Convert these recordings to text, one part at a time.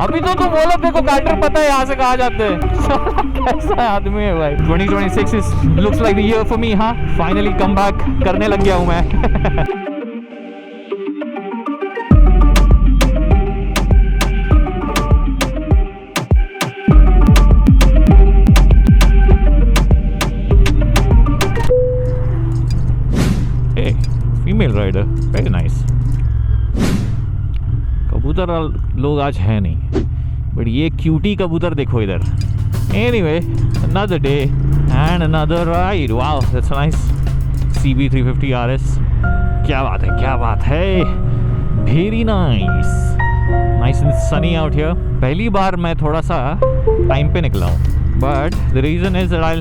अभी तो तुम बोलो, देखो बैटर पता है यहाँ से कहाँ जाते हैं। कैसा आदमी है भाई। 2026 looks like the year for me. हाँ, फाइनली कम बैक करने लग गया हूँ मैं। Female rider, very nice. कबूतर लोग आज है नहीं, बट ये क्यूटी कबूतर देखो इधर। Anyway, another day and another ride. Wow, that's nice. CB 350 RS। क्या बात है, क्या बात है। Very nice, nice and sunny out here. पहली बार मैं थोड़ा सा टाइम पे निकला हूँ, but the reason is that I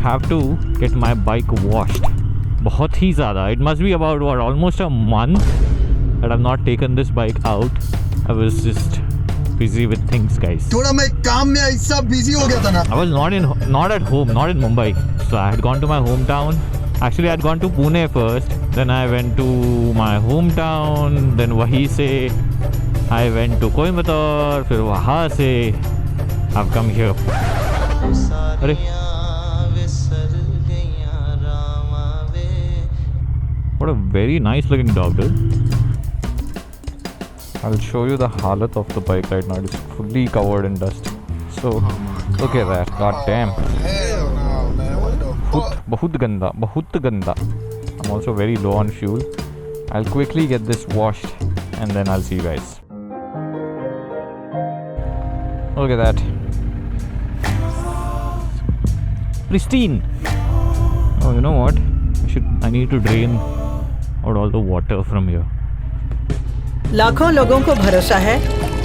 have to get my bike washed. बहुत ही ज़्यादा, it must be about what almost a month that I've not taken this bike out. I was just busy with things, guys. थोड़ा मैं काम में ऐसा busy हो गया था ना। I was not at home, not in Mumbai. So I had gone to my hometown. Actually, I had gone to Pune first. Then I went to my hometown. Then वहीं से I went to Coimbatore. फिर वहाँ से I've come here. अरे what a very nice looking dog, dude. I'll show you the halat of the bike right now. It's fully covered in dust. So look at that. God damn. Hell no, man. What the fuck? बहुत गंदा, बहुत गंदा. I'm also very low on fuel. I'll quickly get this washed and then I'll see you guys. Look at that. Pristine. Oh, you know what? I need to drain out all the water from here. लाखों लोगों को भरोसा है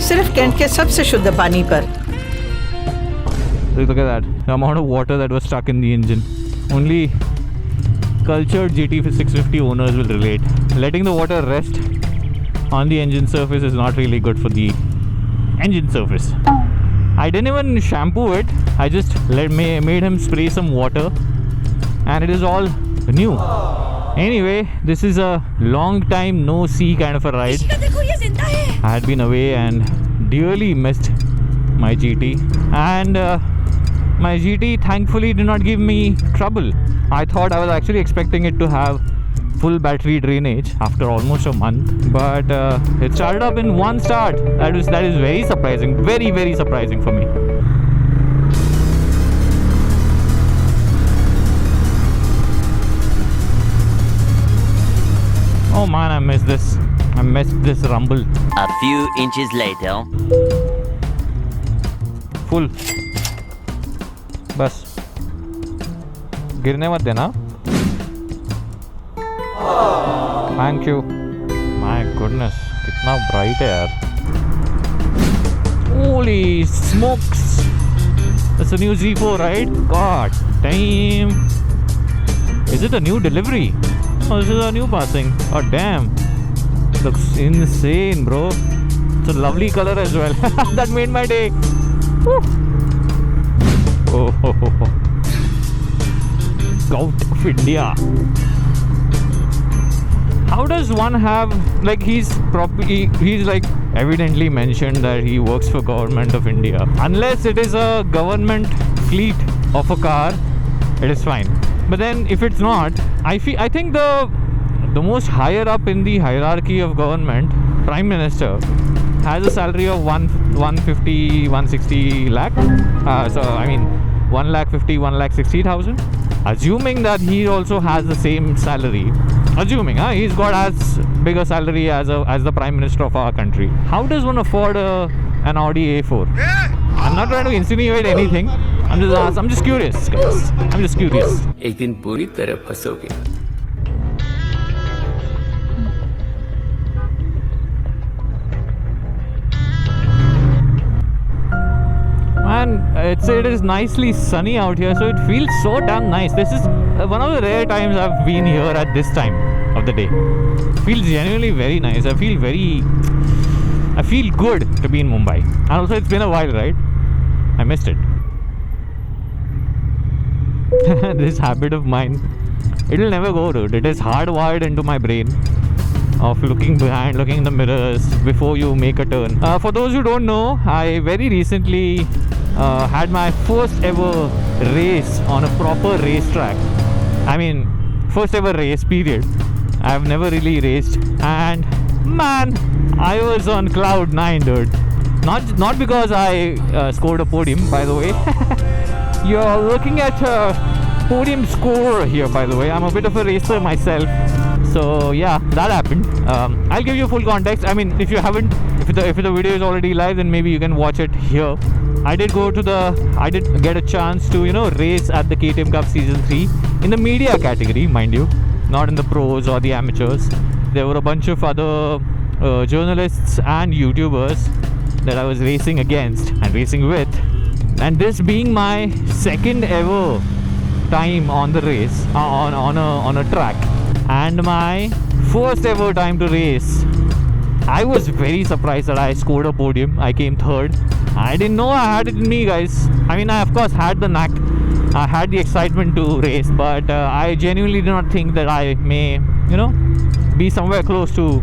सिर्फ cantt के सबसे शुद्ध पानी पर। Look at that. The amount of water that was stuck in the engine. Only cultured GT 650 owners will relate. Letting the water rest on the engine surface is not really good for the engine surface. I didn't even shampoo it. I just made him spray some water and it is all new. Anyway, this is a long time no see kind of a ride. I had been away and dearly missed my GT, and my GT thankfully did not give me trouble. I thought I was actually expecting it to have full battery drainage after almost a month, but it started up in one start. That is very surprising, very surprising for me. Oh man, I missed this. I missed this rumble. A few inches later. Full. बस गिरने मत देना. Thank you. My goodness, कितना bright है यार. Holy smokes! That's a new Z4, right? God damn. Is it a new delivery? Oh, this is a new passing. Oh damn, looks insane, bro. It's a lovely color as well. That made my day. Woo. Oh, Scout of India. How does one have, like, he's like evidently mentioned that he works for government of India. Unless it is a government fleet of a car, it is fine. But then if it's not, I think the most higher up in the hierarchy of government, Prime Minister, has a salary of 150-160 lakh. So I mean 1,50,000-1,60,000. Assuming that he also has the same salary, assuming he's got as big a salary as the Prime Minister of our country. How does one afford an Audi A4? I'm not trying to insinuate anything. I'm just curious, guys. I'm just curious. एक दिन पूरी तरह फंसोगे. Man, it is nicely sunny out here, so it feels so damn nice. This is one of the rare times I've been here at this time of the day. It feels genuinely very nice. I feel good to be in Mumbai. And also it's been a while, right? I missed it. This habit of mine, it will never go, dude. It is hardwired into my brain of looking behind, looking in the mirrors before you make a turn. For those who don't know, I very recently had my first ever race on a proper racetrack. I mean, first ever race period. I've never really raced, and man, I was on cloud 9, dude. Not because I scored a podium, by the way. You're looking at a podium score here, by the way. I'm a bit of a racer myself. So yeah, that happened. I'll give you full context. I mean, if you haven't, if the video is already live, then maybe you can watch it here. I did get a chance to, you know, race at the KTM Cup Season 3 in the media category, mind you, not in the pros or the amateurs. There were a bunch of other journalists and YouTubers that I was racing against and racing with. And this being my second ever time on the race, on a track, and my first ever time to race, I was very surprised that I scored a podium. I came third. I didn't know I had it in me, guys. I mean, I of course had the knack. I had the excitement to race, but I genuinely did not think that I may, you know, be somewhere close to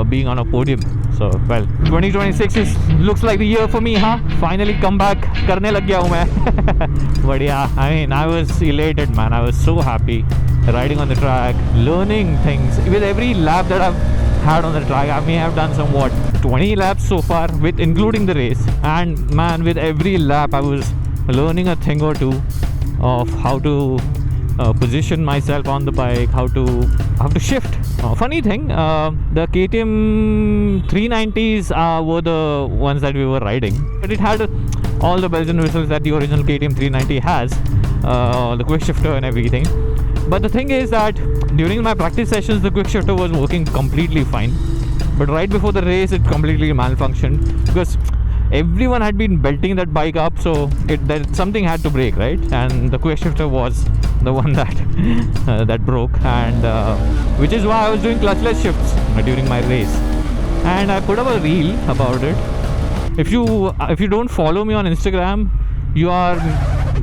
being on a podium. So, well, 2026 looks like the year for me, huh? Finally come back करने लग गया हूँ मैं. But yeah, I mean, I was elated, man. I was so happy riding on the track, learning things. With every lap that I've had on the track, I may have done some 20 laps so far, with including the race. And man, with every lap, I was learning a thing or two of how to position myself on the bike, how to shift. Funny thing, the KTM 390s were the ones that we were riding, but it had all the bells and whistles that the original KTM 390 has, the quick shifter and everything. But the thing is that during my practice sessions, the quick shifter was working completely fine, but right before the race, it completely malfunctioned because everyone had been belting that bike up, so something had to break, right? And the quick shifter was the one that that broke, and which is why I was doing clutchless shifts during my race. And I put up a reel about it. If you don't follow me on Instagram, you are,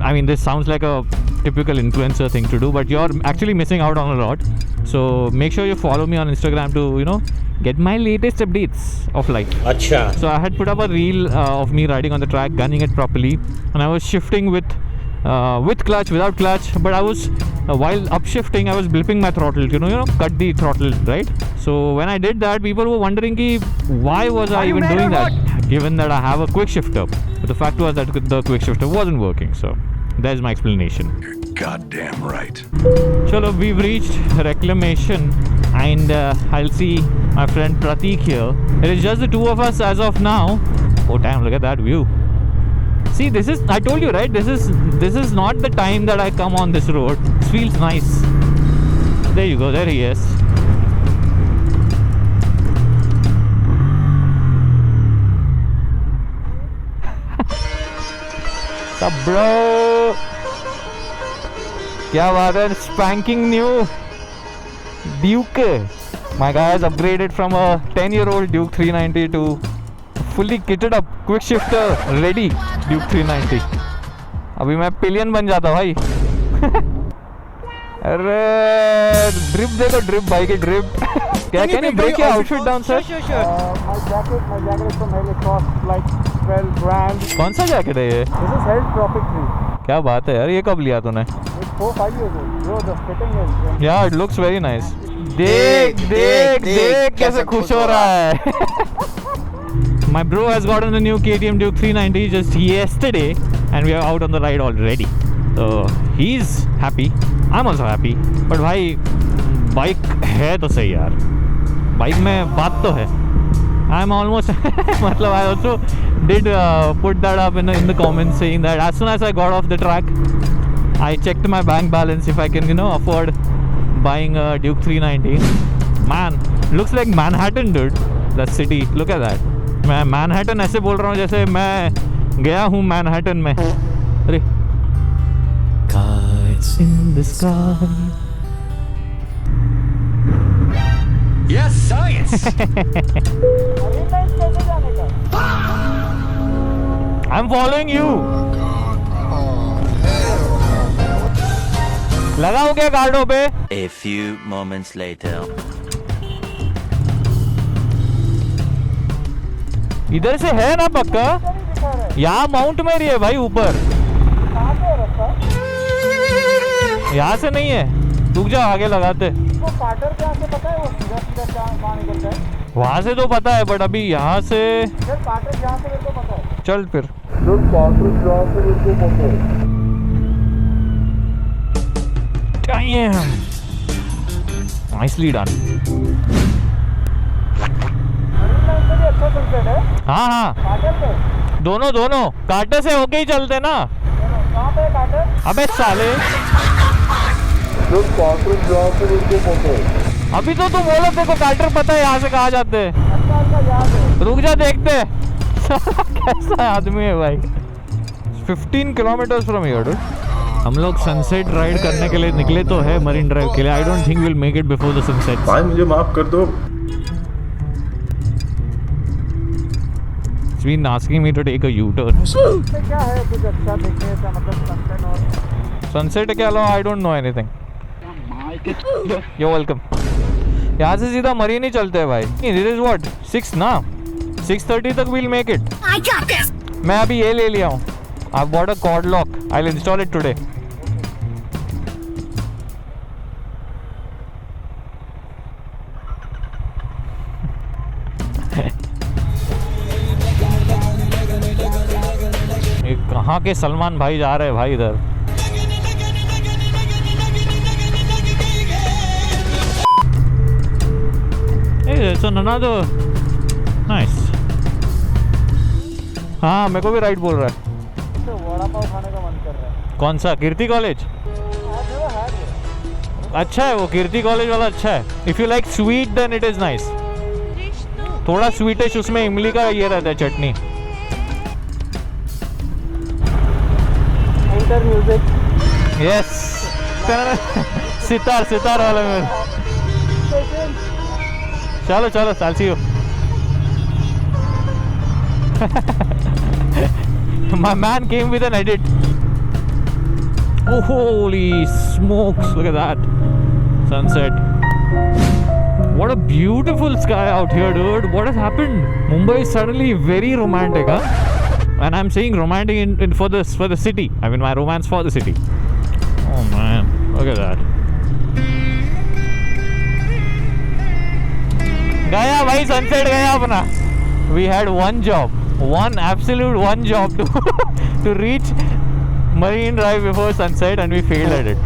I mean, this sounds like a typical influencer thing to do, but you're actually missing out on a lot. So make sure you follow me on Instagram to, you know, get my latest updates of life. Achha. So I had put up a reel of me riding on the track, gunning it properly, and I was shifting with clutch, without clutch, but I was while upshifting, I was blipping my throttle, you know, cut the throttle, right? So when I did that, people were wondering why was I even doing that, given that I have a quick shifter. But the fact was that the quick shifter wasn't working. So there's my explanation. You're goddamn right. Chalo, we've reached reclamation, and I'll see my friend Pratik here. It is just the two of us as of now. Oh damn, look at that view. See, this is, I told you, right? This is not the time that I come on this road. This feels nice. There you go, there he is. What's up, bro? क्या बात है? Spanking new Duke. My guy has upgraded from a 10-year-old Duke 390 to fully kitted up, quick shifter ready Duke 390. अभी मैं pillion बन जाता भाई. अरे drip देखो, ड्रिप भाई की ड्रिप. क्या can you break your outfit down, sir? Sure. My jacket is from Hell. It costs like 12 grand. कौन सा जैकेट है ये? This is Hell Tropic 3. क्या बात है यार, ये कब लिया तूने? It's 4-5 years old. Bro, the fitting is. Yeah, it looks very nice. देख कैसे खुश हो रहा है. My bro has gotten the new KTM Duke 390 just yesterday, and we are out on the ride already. So he's happy. I'm also happy. But भाई bike है तो सही यार. बाइक में बात तो है. I'm almost मतलब I also did put that up in the comments saying that as soon as I got off the track, I checked my bank balance if I can, you know, afford buying a Duke 390. Man, looks like Manhattan, dude. The city. Look at that. मैं Manhattan ऐसे बोल रहा हूँ जैसे मैं गया हूँ Manhattan में. अरे Kites in the sky. Yes, science. I'm following you. लगाओ क्या गार्डों पे? A few moments later. इधर से है ना पक्का? यहाँ माउंट में ही है भाई ऊपर। यहाँ से नहीं है, रुक जा आगे लगाते। पाटर कहाँ से पता है? वो सीधा सीधा कहाँ निकलता है? वहाँ से तो पता है, बट अभी यहाँ से सर पाटर जहाँ से मेरे को पता है। चल फिर। Damn. Nicely done. अच्छा सनसेट है। हाँ हाँ, पाटर पे दोनों दोनों कार्टर से होके ही चलते ना। कहाँ पे है पाटर? अबे साले, अभी तो तुम बोलो तेरे को कार्टर पता है यहाँ से कहाँ जाते हैं। अच्छा अच्छा याद है। रुक जा देखते हैं। कैसा आदमी है भाई। 15 किलोमीटर फ्रॉम हियर। हम लोग सनसेट राइड करने के लिए निकले तो है मरीन ड्राइव के लिए। I don't think will make it before the sunset. भाई मुझे माफ कर दो। It's been asking me to take a U-turn. इसमें क्या है कुछ अच्छा देखने का, मतलब सनसेट और सनसेट के अलावा I don't know anything. You're welcome. यहाँ से सीधा मरीन ही चलते हैं भाई। This is what 6 ना 6:30 तक we'll make it. I got this. मैं अभी ये ले लिया हूँ। I've bought a cord lock. I'll install it today. ये कहाँ के सलमान भाई जा रहे हैं भाई इधर। It's another nice. हाँ मेरे को भी राइट बोल रहा है। वड़ा पाव खाने का मन कर रहा है। कौन सा? कीर्ति कॉलेज। अच्छा है वो, कीर्ति कॉलेज वाला अच्छा है। If you like sweet then it is nice. थोड़ा स्वीटिश उसमें इमली का ये रहता है chutney. Inter music. Yes sitar sitar वाला में। चलो चलो I'll see you. My man came with an edit. Oh holy smokes, look at that sunset. What a beautiful sky out here, dude. What has happened? Mumbai is suddenly very romantic, huh? And I'm saying romantic in for the city. I mean my romance for the city. Oh man, look at that. गया भाई sunset गया अपना। We had one job, one job to reach Marine Drive before sunset and we failed at it.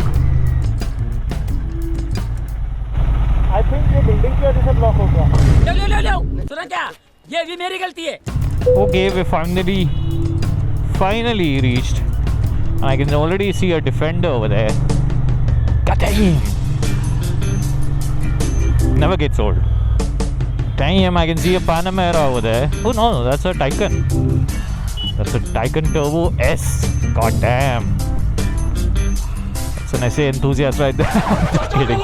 I think ये building की वजह से block हो गया। लो सुना क्या? ये भी मेरी गलती है। Okay, we finally reached. I can already see a defender over there. God damn. Never gets old. Damn, I can see a Panamera over there. Oh no, that's a Taycan. That's a Taycan Turbo S. God damn. That's an SA enthusiast right there. Just kidding.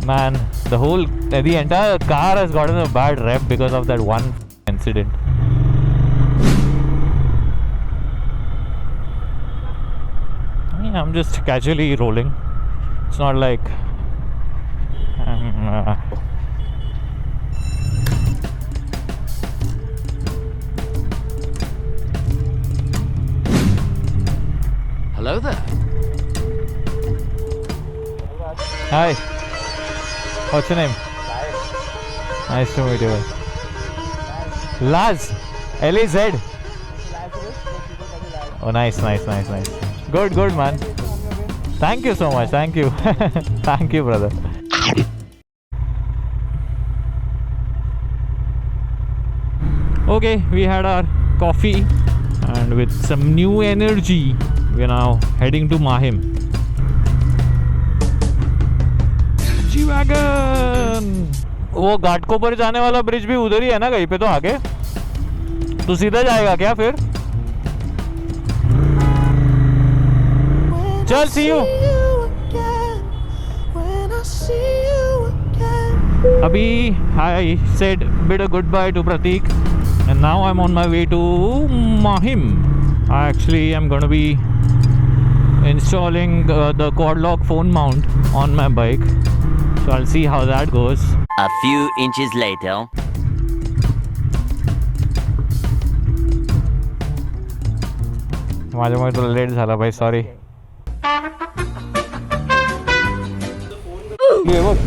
Man, the entire car has gotten a bad rep because of that one incident. Yeah, I'm just casually rolling. It's not like Hello there. Hi. What's your name? Nice to meet you. Laz. L-A-Z. Oh, nice. Good, man. Thank you so much. Thank you. Thank you, brother. Okay, we had our coffee and with some new energy, we are now heading to Mahim. G-Wagon! वो घाटकोपर जाने वाला bridge भी उधर ही है ना कहीं पे तो आगे? तू सीधा जाएगा क्या फिर? चल see you. अभी I said bid a goodbye to Pratik and now I'm on my way to Mahim. I actually am going to be installing the quad lock phone mount on my bike, so I'll see how that goes. A few inches later. माझ्यामुळे तुला late झाला भाई, sorry. बघ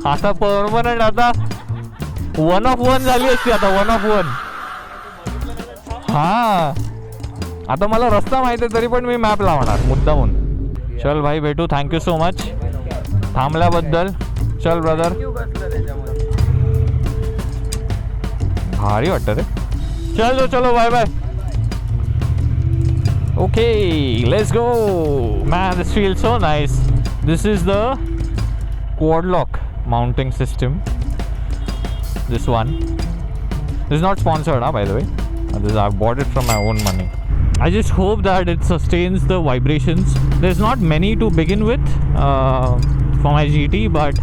आता permanent, आता 1 of 1 झाली असती, आता 1 of 1. हा आता मला रस्ता माहिती आहे तरी पण मी मॅप लावणार मुद्दामून. चल भाई भेटू, थँक्यू सो मच थांबल्याबद्दल. चल ब्रदर, भारी वाटतं रे. चलो चलो bye bye. Okay, let's go. Man, this feels so nice. This is the quad lock mounting system. This one. This is not sponsored, by the way. I bought it from my own money. I just hope that it sustains the vibrations. There's not many to begin with for my GT, but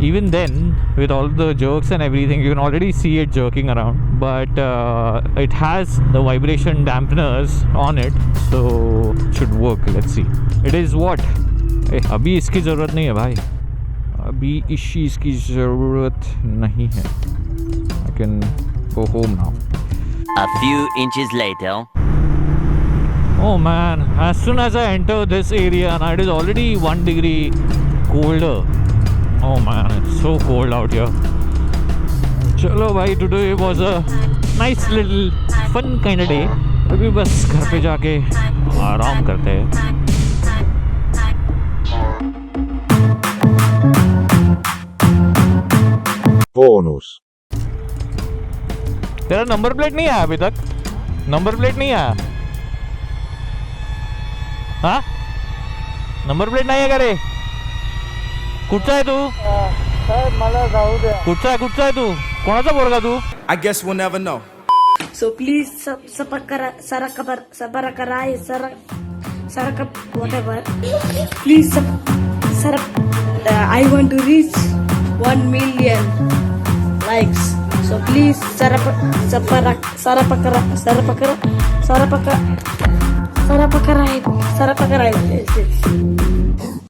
even then, with all the jerks and everything, you can already see it jerking around. But it has the vibration dampeners on it, so it should work. Let's see. It is what? अभी इसकी ज़रूरत नहीं है भाई, अभी इस चीज़ की ज़रूरत नहीं है. I can go home now. A few inches later. Oh man, as soon as I enter this area, and it is already 1 degree colder. Oh man, it's so cold out here. चलो भाई, today was a nice little fun kind of day. अभी बस घर पे जाके आराम करते हैं. Bonus. तेरा नंबर प्लेट नहीं आया अभी तक? नंबर प्लेट नहीं आया? हाँ, नंबर प्लेट नाही आहे का रे? कुठचा आहे तू? मला जाऊ द्या. कुठचा आहे तू? कोणाचा पोरगा तू? I guess we'll never know. So please whatever. Please I want to reach 1 million likes. So please sarapakara.